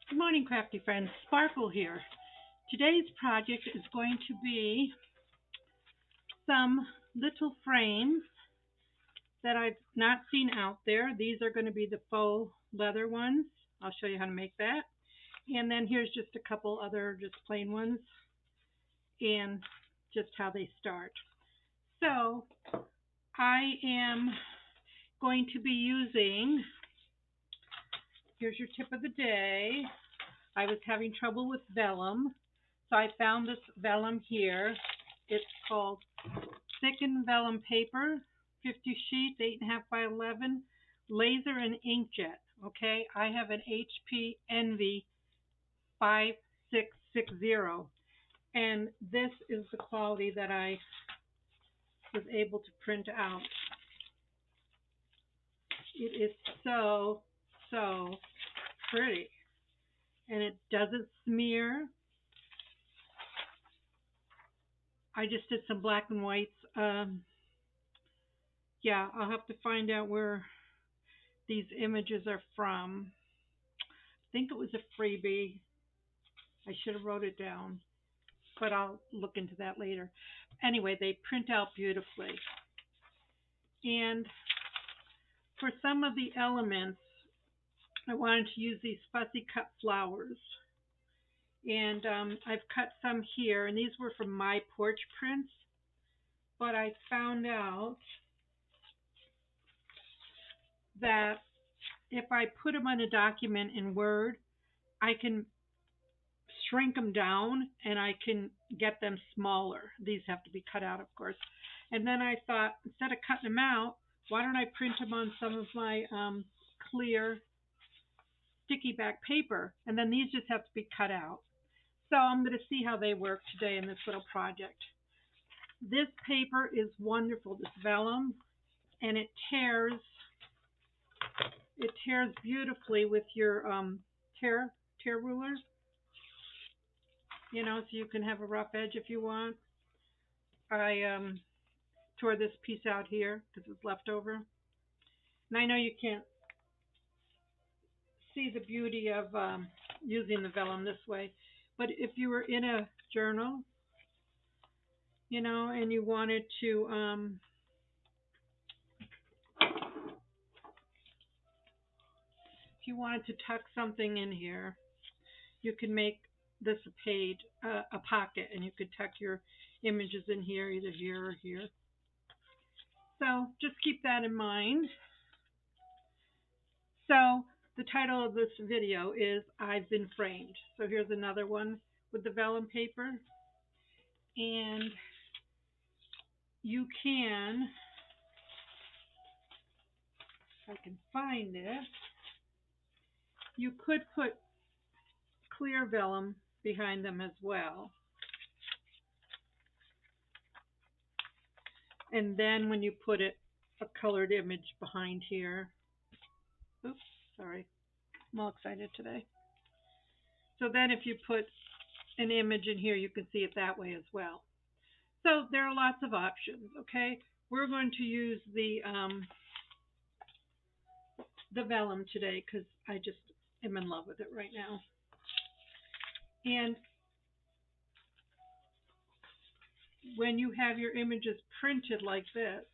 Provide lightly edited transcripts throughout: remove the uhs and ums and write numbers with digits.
Good morning, crafty friends. Sparkle here. Today's project is going to be some little frames that I've not seen out there. These are going to be the faux leather ones. I'll show you how to make that. And then here's just a couple other just plain ones and just how they start. So I am going to be using, here's your tip of the day. I was having trouble with vellum, so I found this vellum here. It's called Thickened Vellum Paper, 50 sheets, 8.5 by 11, laser and inkjet. Okay, I have an HP Envy 5660, and this is the quality that I was able to print out. It is so pretty, and it doesn't smear. I just did some black and whites. Yeah, I'll have to find out where these images are from. I think it was a freebie. I should have wrote it down, but I'll look into that later. Anyway, they print out beautifully. And for some of the elements, I wanted to use these fussy cut flowers. And I've cut some here, and these were from my porch prints. But I found out that if I put them on a document in Word, I can shrink them down and I can get them smaller. These have to be cut out, of course. And then I thought, instead of cutting them out, why don't I print them on some of my clear sticky back paper? And then these just have to be cut out. So I'm going to see how they work today in this little project. This paper is wonderful, this vellum, and it tears beautifully with your tear ruler, so you can have a rough edge if you want. I tore this piece out here because it's left over. And I know you can't see the beauty of using the vellum this way, but if you were in a journal, and you wanted to if you wanted to tuck something in here, you can make this a page, a pocket, and you could tuck your images in here, either here or here. So just keep that in mind. So the title of this video is I've Been Framed. So here's another one with the vellum paper. And you can, if I can find it, you could put clear vellum behind them as well. And then when you put it, a colored image behind here. Oops, sorry. I'm all excited today. So then if you put an image in here, you can see it that way as well. So there are lots of options, okay? We're going to use the vellum today because I just am in love with it right now. And when you have your images printed like this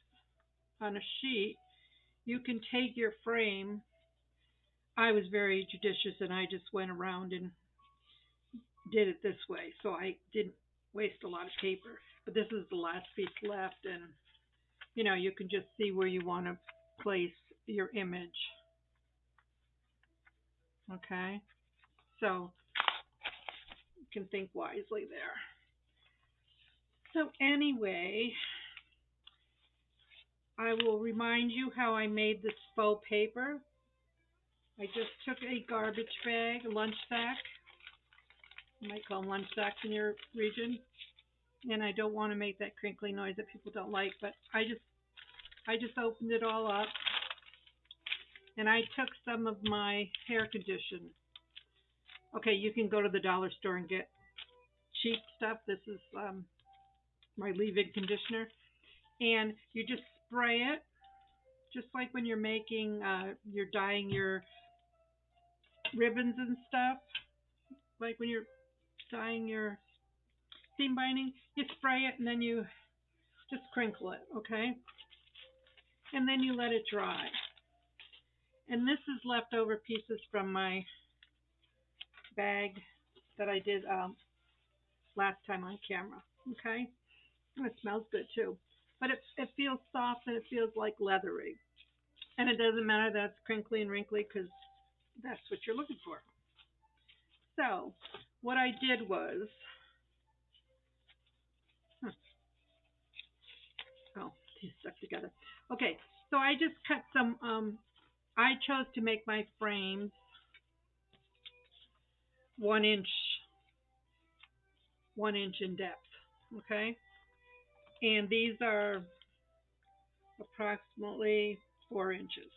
on a sheet, you can take your frame. I was very judicious and I just went around and did it this way, so I didn't waste a lot of paper. But this is the last piece left, and you can just see where you want to place your image. Okay, so you can think wisely there. So anyway, I will remind you how I made this faux paper. I just took a garbage bag, a lunch sack. You might call them lunch sacks in your region. And I don't want to make that crinkly noise that people don't like, but I just opened it all up. And I took some of my hair conditioner. Okay, you can go to the dollar store and get cheap stuff. This is my leave-in conditioner. And you just spray it, just like when you're making, you're dyeing your ribbons and stuff. like when you're dyeing your seam binding, you spray it and then you just crinkle it, okay? And then you let it dry. And this is leftover pieces from my bag that I did last time on camera, okay? And it smells good too. But it feels soft and it feels like leathery. And it doesn't matter that it's crinkly and wrinkly because that's what you're looking for. So what I did was, oh, these stuck together. Okay, so I just cut some, I chose to make my frames 1 inch, 1 inch in depth, okay? And these are approximately 4 inches.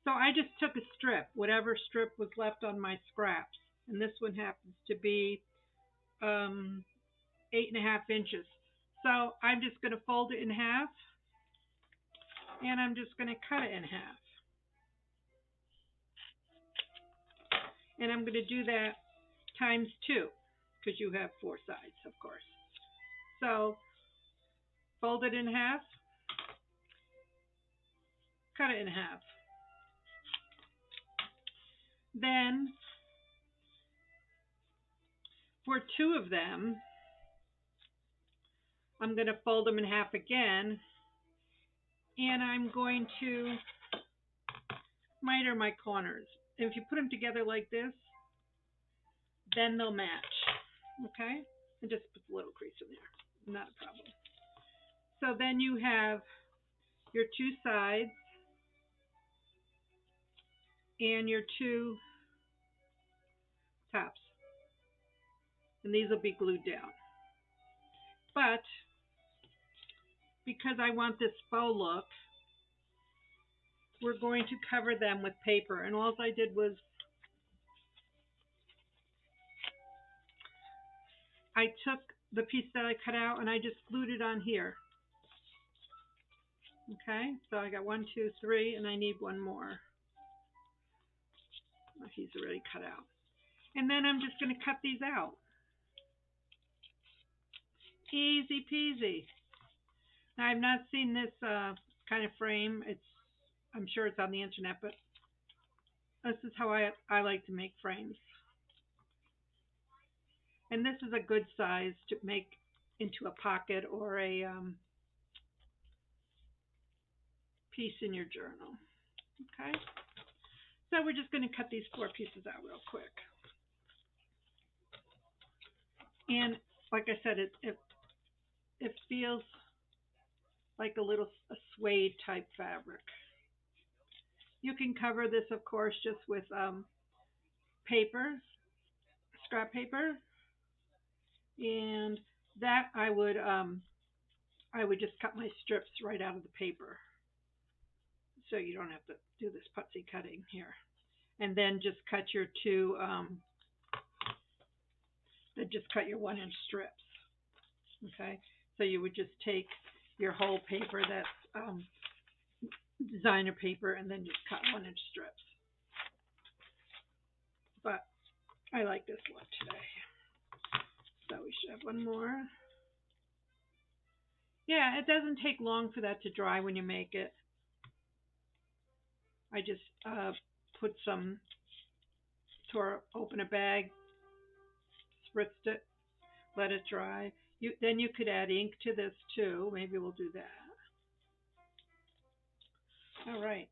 So I just took a strip, whatever strip was left on my scraps, and this one happens to be 8.5 inches. So I'm just going to fold it in half, and I'm just going to cut it in half. And I'm going to do that times 2, because you have 4 sides, of course. So fold it in half, cut it in half. Then for 2 of them, I'm going to fold them in half again, and I'm going to miter my corners. And if you put them together like this, then they'll match, okay? And just put a little crease in there, not a problem. So then you have your 2 sides and your 2 tops, and these will be glued down. But because I want this faux look, we're going to cover them with paper, and all I did was I took the piece that I cut out and I just glued it on here. Okay, so I got 1, 2, 3, and I need one more. Oh, he's already cut out. And then I'm just going to cut these out. Easy peasy. Now, I've not seen this kind of frame. I'm sure it's on the internet, but this is how I like to make frames. And this is a good size to make into a pocket or a piece in your journal. Okay? So we're just going to cut these 4 pieces out real quick. And like I said, it feels like a suede type fabric. You can cover this, of course, just with paper, scrap paper, and that I would just cut my strips right out of the paper, so you don't have to do this putsy cutting here. And then just cut your 2, just cut your 1-inch strips. Okay, so you would just take your whole paper that's designer paper and then just cut 1-inch strips. But I like this look today. So we should have one more. Yeah, it doesn't take long for that to dry when you make it. I just put some, tore open a bag, spritzed it, let it dry. Then you could add ink to this too. Maybe we'll do that. All right.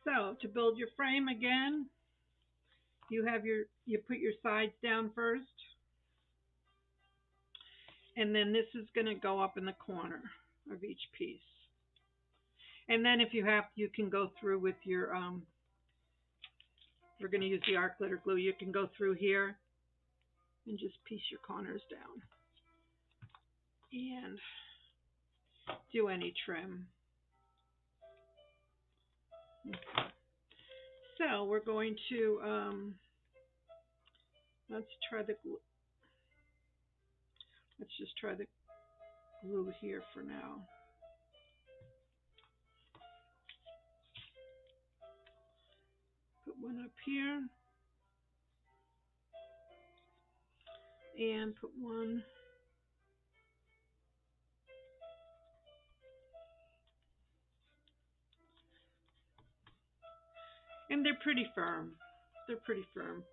So to build your frame again, you put your sides down first, and then this is going to go up in the corner of each piece. And then if you have, you can go through with your we're going to use the art glitter glue. You can go through here and just piece your corners down and do any trim. Okay. So we're going to let's just try the glue here for now. one up here and put one and they're pretty firm. They're pretty firm.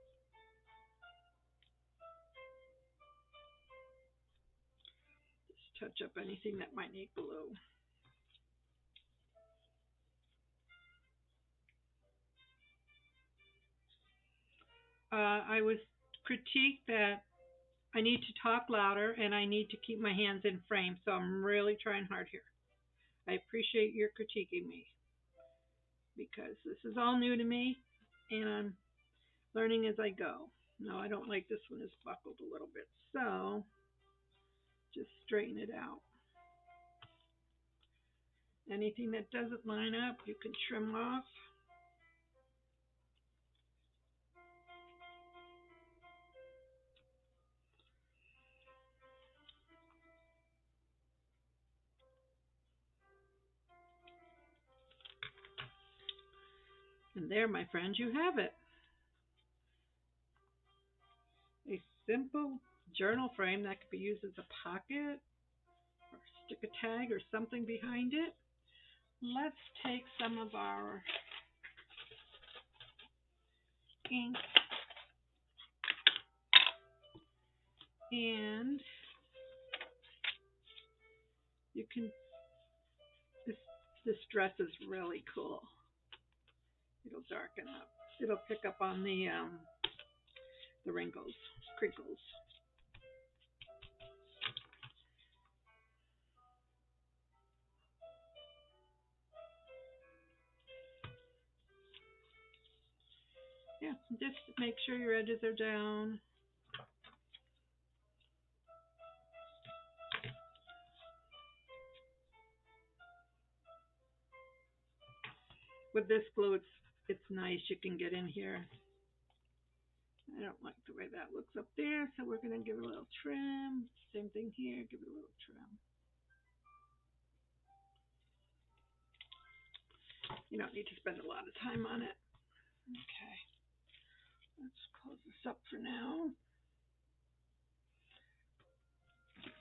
Just touch up anything that might need glue. I was critiqued that I need to talk louder and I need to keep my hands in frame, so I'm really trying hard here. I appreciate your critiquing me because this is all new to me and I'm learning as I go. No, I don't like this one is buckled a little bit, so just straighten it out. Anything that doesn't line up, you can trim off. And there, my friends, you have it. A simple journal frame that could be used as a pocket or stick a tag or something behind it. Let's take some of our ink and you can, this dress is really cool. It'll darken up. It'll pick up on the wrinkles, crinkles. Yeah, just make sure your edges are down. With this glue, it's nice. You can get in here. I don't like the way that looks up there, so we're going to give it a little trim. Same thing here, give it a little trim. You don't need to spend a lot of time on it. Okay, let's close this up for now.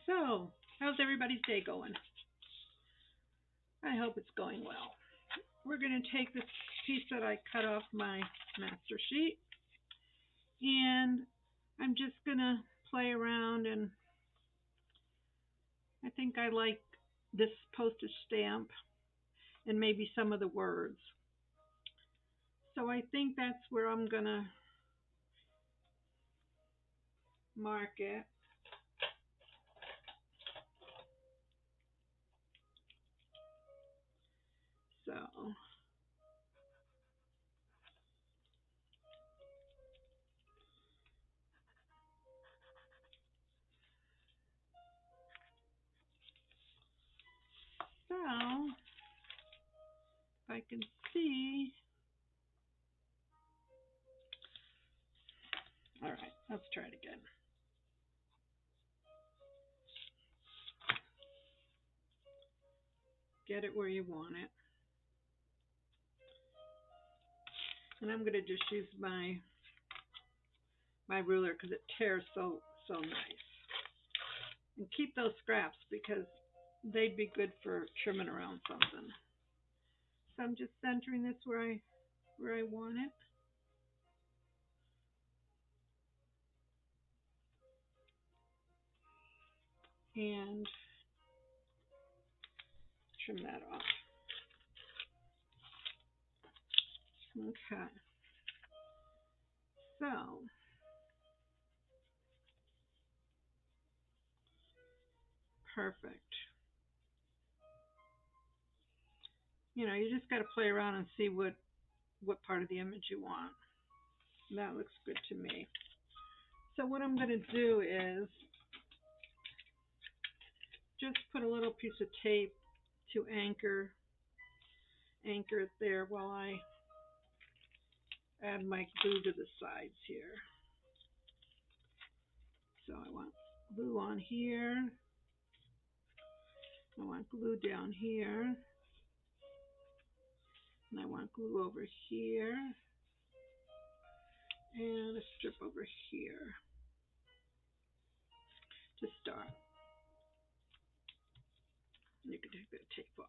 So, how's everybody's day going? I hope it's going well. We're going to take this piece that I cut off my master sheet, and I'm just going to play around, and I think I like this postage stamp and maybe some of the words. So I think that's where I'm going to mark it. So if I can see. All right, let's try it again. Get it where you want it. And I'm going to just use my ruler because it tears so nice. And keep those scraps because they'd be good for trimming around something. So I'm just centering this where I want it. And trim that off. Okay. So perfect. You know, you just got to play around and see what part of the image you want. That looks good to me. So what I'm going to do is just put a little piece of tape to anchor it there while I add my glue to the sides here. So I want glue on here. I want glue down here. And I want glue over here. and a strip over here to start. And you can take that tape off.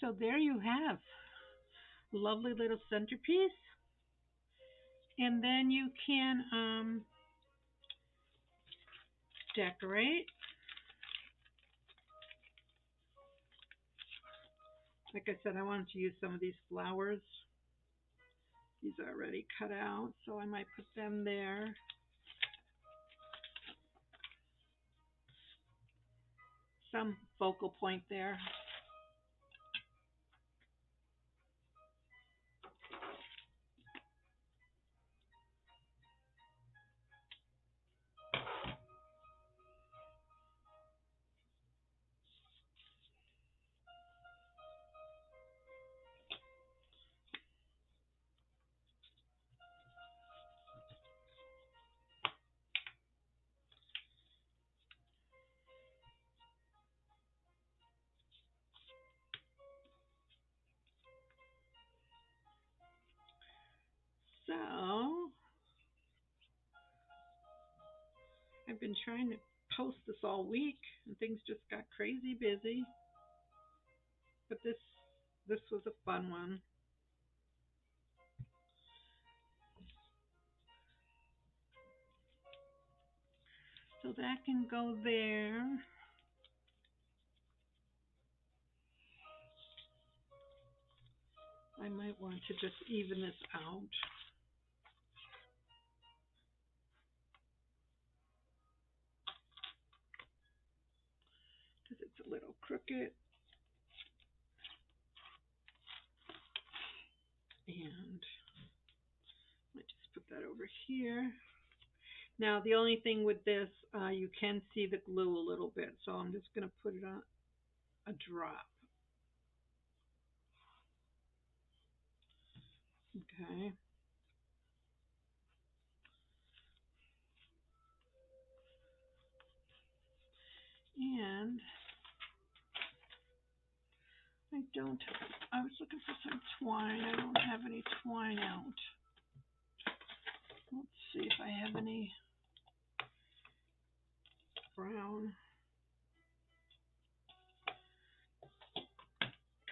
So there you have a lovely little centerpiece. And then you can decorate. Like I said, I wanted to use some of these flowers. These are already cut out, so I might put them there. Some focal point there. So I've been trying to post this all week, and things just got crazy busy. But this was a fun one. So that can go there. I might want to just even this out. Because it's a little crooked. And I just put that over here. Now the only thing with this, you can see the glue a little bit, so I'm just going to put it on a drop. Okay. And I was looking for some twine. I don't have any twine out. Let's see if I have any brown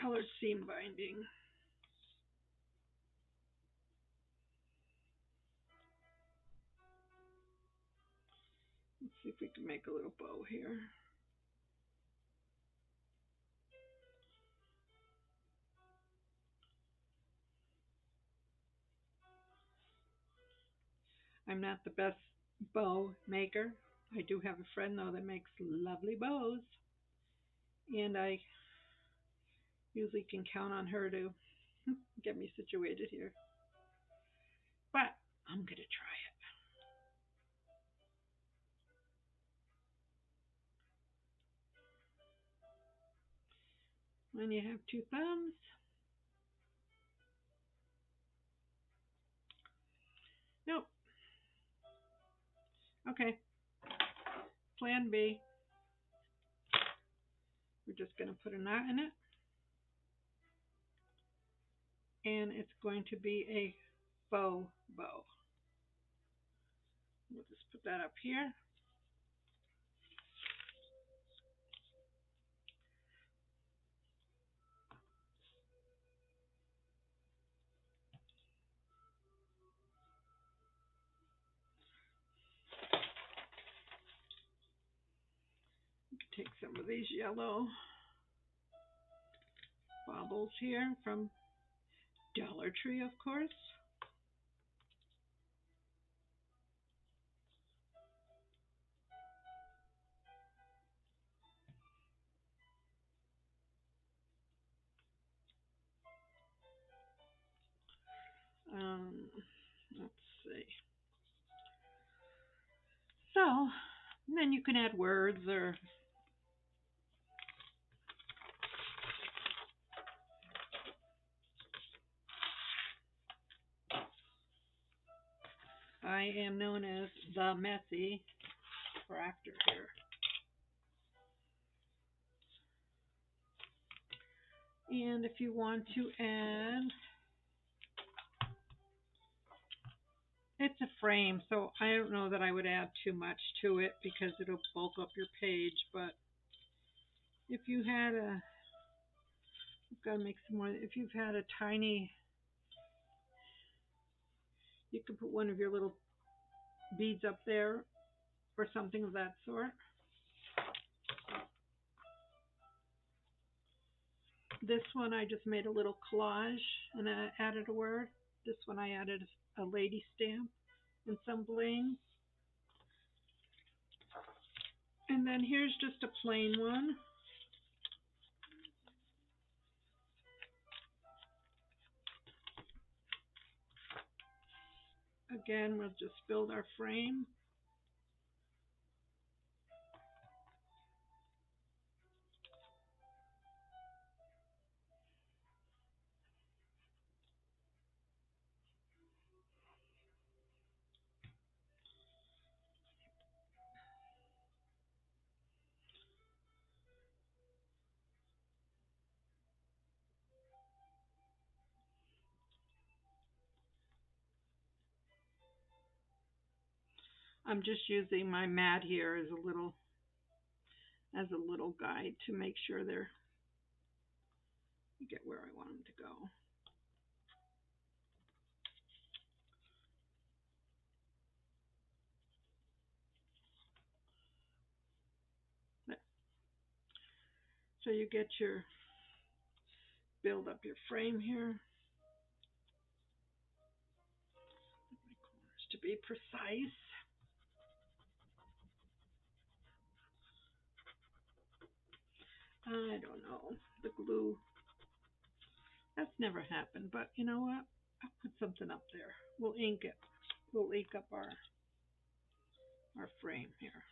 colored seam binding. Let's see if we can make a little bow here. I'm not the best bow maker. I do have a friend though that makes lovely bows, and I usually can count on her to get me situated here. But I'm gonna try it. When you have two thumbs, nope. Okay, plan B. We're just gonna put a knot in it, and it's going to be a faux bow. We'll just put that up here. Take some of these yellow baubles here from Dollar Tree, of course. Let's see. So, then you can add words or I am known as the messy crafter here. And if you want to add, it's a frame, so I don't know that I would add too much to it because it'll bulk up your page. But if you had a, I've got to make some more. If you've had a tiny, you could put one of your little beads up there or something of that sort. This one I just made a little collage and I added a word. This one I added a lady stamp and some bling. And then here's just a plain one. Again, we'll just build our frame. I'm just using my mat here as a little guide to make sure they're get where I want them to go. So you get your build up your frame here. My corners to be precise. I don't know. The glue. That's never happened, but you know what? I'll put something up there. We'll ink it. We'll ink up our frame here.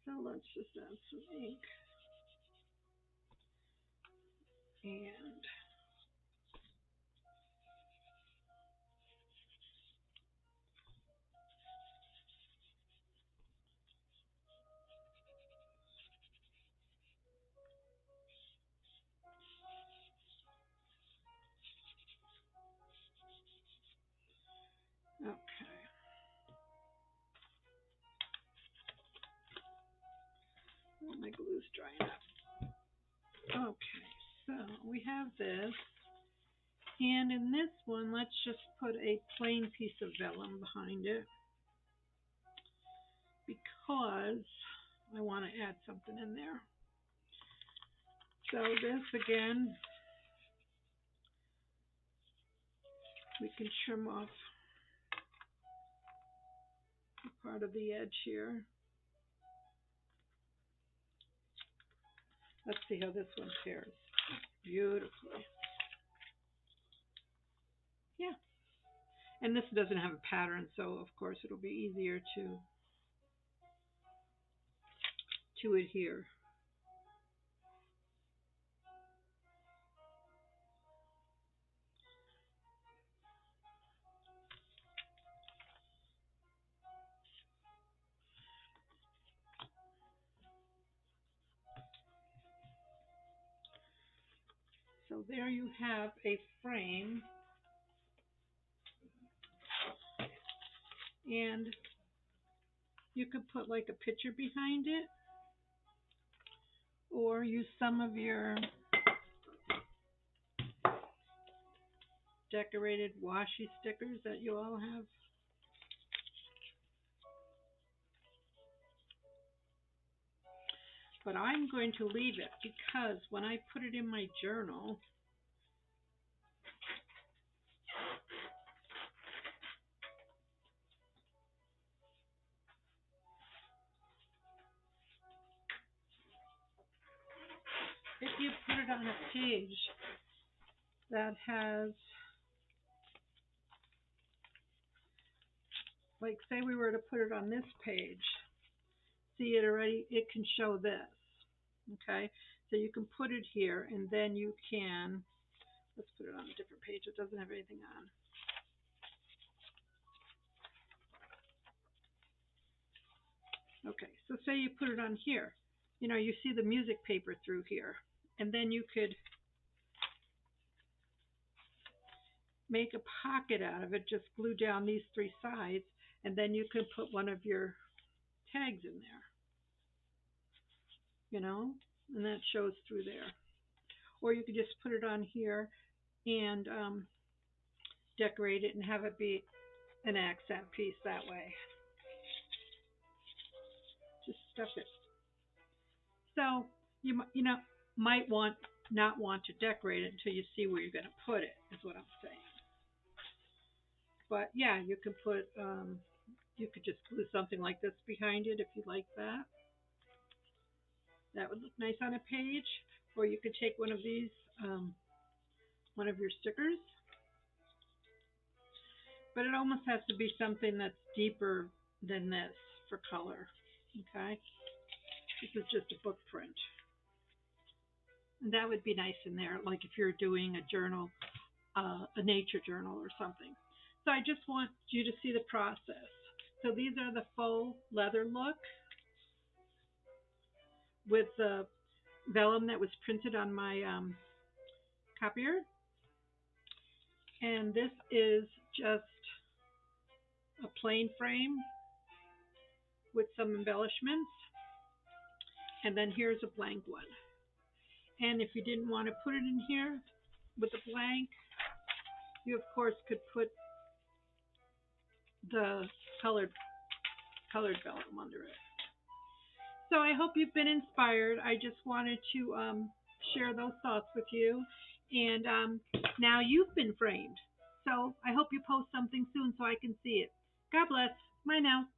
So let's just add some ink. And okay. Well, my glue's drying up. Okay, so we have this. And in this one, let's just put a plain piece of vellum behind it because I want to add something in there. So this again, we can trim off a part of the edge here. Let's see how this one pairs. Beautifully. Yeah. And this doesn't have a pattern, so of course it'll be easier to adhere. So there you have a frame, and you could put like a picture behind it or use some of your decorated washi stickers that you all have. But I'm going to leave it because when I put it in my journal, if you put it on a page that has, like say we were to put it on this page, see it already, it can show this. Okay, so you can put it here, and then you can, let's put it on a different page. It doesn't have anything on. Okay, so say you put it on here. You see the music paper through here, and then you could make a pocket out of it, just glue down these three sides, and then you could put one of your tags in there, and that shows through there. Or you could just put it on here and decorate it and have it be an accent piece that way. Just stuff it. So you might not want to decorate it until you see where you're going to put it. Is what I'm saying. But yeah, you could just glue something like this behind it if you like that. That would look nice on a page. Or you could take one of these, one of your stickers, but it almost has to be something that's deeper than this for color. Okay, this is just a book print, and that would be nice in there, like if you're doing a journal, a nature journal or something. So I just want you to see the process. So these are the faux leather look with the vellum that was printed on my copier, and this is just a plain frame with some embellishments, and then here's a blank one. And if you didn't want to put it in here with a blank, you of course could put the colored vellum under it. So I hope you've been inspired. I just wanted to share those thoughts with you, and now you've been framed. So I hope you post something soon so I can see it. God bless. Bye now.